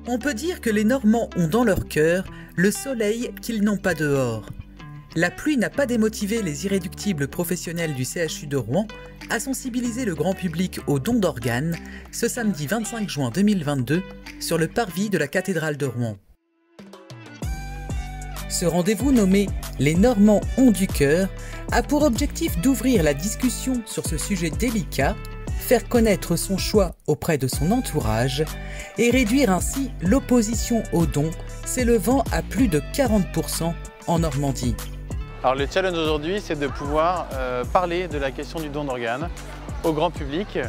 On peut dire que les Normands ont dans leur cœur le soleil qu'ils n'ont pas dehors. La pluie n'a pas démotivé les irréductibles professionnels du CHU de Rouen à sensibiliser le grand public aux dons d'organes ce samedi 25 juin 2022 sur le parvis de la cathédrale de Rouen. Ce rendez-vous nommé « Les Normands ont du cœur » a pour objectif d'ouvrir la discussion sur ce sujet délicat, faire connaître son choix auprès de son entourage et réduire ainsi l'opposition aux dons s'élevant à plus de 40% en Normandie. Alors le challenge aujourd'hui, c'est de pouvoir parler de la question du don d'organes au grand public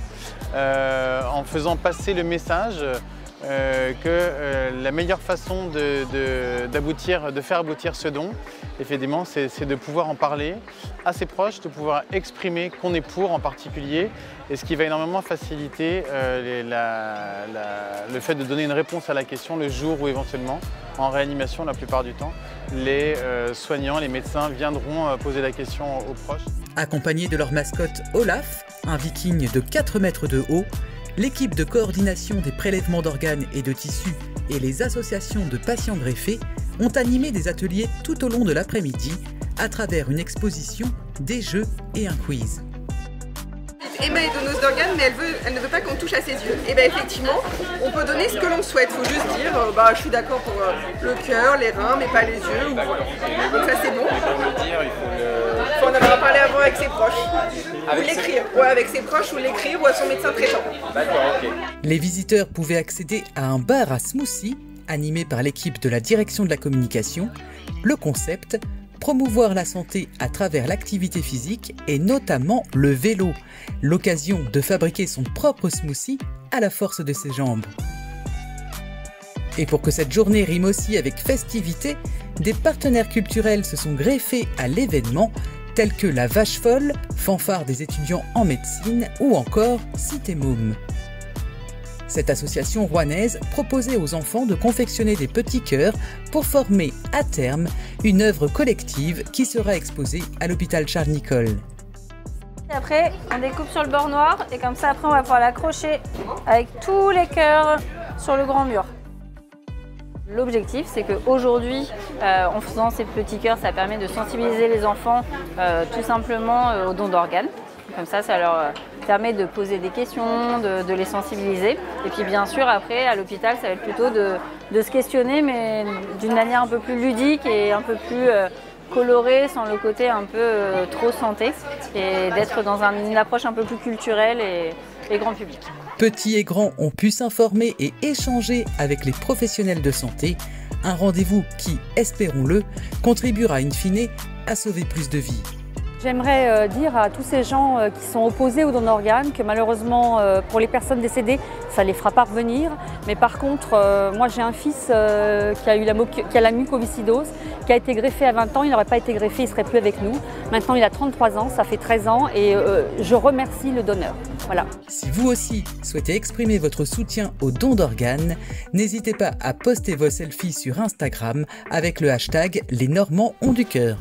en faisant passer le message que la meilleure façon de faire aboutir ce don, effectivement, c'est de pouvoir en parler à ses proches, de pouvoir exprimer qu'on est pour en particulier, et ce qui va énormément faciliter le fait de donner une réponse à la question le jour où éventuellement, en réanimation la plupart du temps, les soignants, les médecins viendront poser la question aux proches. Accompagnés de leur mascotte Olaf, un viking de 4 mètres de haut, l'équipe de coordination des prélèvements d'organes et de tissus et les associations de patients greffés ont animé des ateliers tout au long de l'après-midi à travers une exposition, des jeux et un quiz. Emma est donneuse d'organes, mais elle ne veut pas qu'on touche à ses yeux. Et bien effectivement, on peut donner ce que l'on souhaite. Il faut juste dire, je suis d'accord pour le cœur, les reins, mais pas les yeux. Ou voilà. Donc ça c'est bon. Il faut en avoir parlé avant avec ses proches. Ou l'écrire. Ouais, avec ses proches ou l'écrire ou à son médecin traitant. D'accord, ok. Les visiteurs pouvaient accéder à un bar à smoothie animé par l'équipe de la direction de la communication. Le concept, promouvoir la santé à travers l'activité physique et notamment le vélo, l'occasion de fabriquer son propre smoothie à la force de ses jambes. Et pour que cette journée rime aussi avec festivité, des partenaires culturels se sont greffés à l'événement, tels que la Vache Folle, fanfare des étudiants en médecine, ou encore Cité Môme. Cette association rouennaise proposait aux enfants de confectionner des petits cœurs pour former à terme une œuvre collective qui sera exposée à l'hôpital Charles-Nicolle. Après, on découpe sur le bord noir et comme ça, après, on va pouvoir l'accrocher avec tous les cœurs sur le grand mur. L'objectif, c'est qu'aujourd'hui, en faisant ces petits cœurs, ça permet de sensibiliser les enfants tout simplement au don d'organes. Comme ça leur permet de poser des questions, de les sensibiliser. Et puis bien sûr, après, à l'hôpital, ça va être plutôt de se questionner, mais d'une manière un peu plus ludique et un peu plus colorée, sans le côté un peu trop santé, et d'être dans une approche un peu plus culturelle et grand public. Petits et grands ont pu s'informer et échanger avec les professionnels de santé, un rendez-vous qui, espérons-le, contribuera in fine à sauver plus de vies. J'aimerais dire à tous ces gens qui sont opposés aux dons d'organes que malheureusement pour les personnes décédées, ça les fera pas revenir. Mais par contre, moi j'ai un fils qui a la mucoviscidose, qui a été greffé à 20 ans, il n'aurait pas été greffé, il ne serait plus avec nous. Maintenant il a 33 ans, ça fait 13 ans et je remercie le donneur. Voilà. Si vous aussi souhaitez exprimer votre soutien aux dons d'organes, n'hésitez pas à poster vos selfies sur Instagram avec le hashtag Les Normands ont du cœur.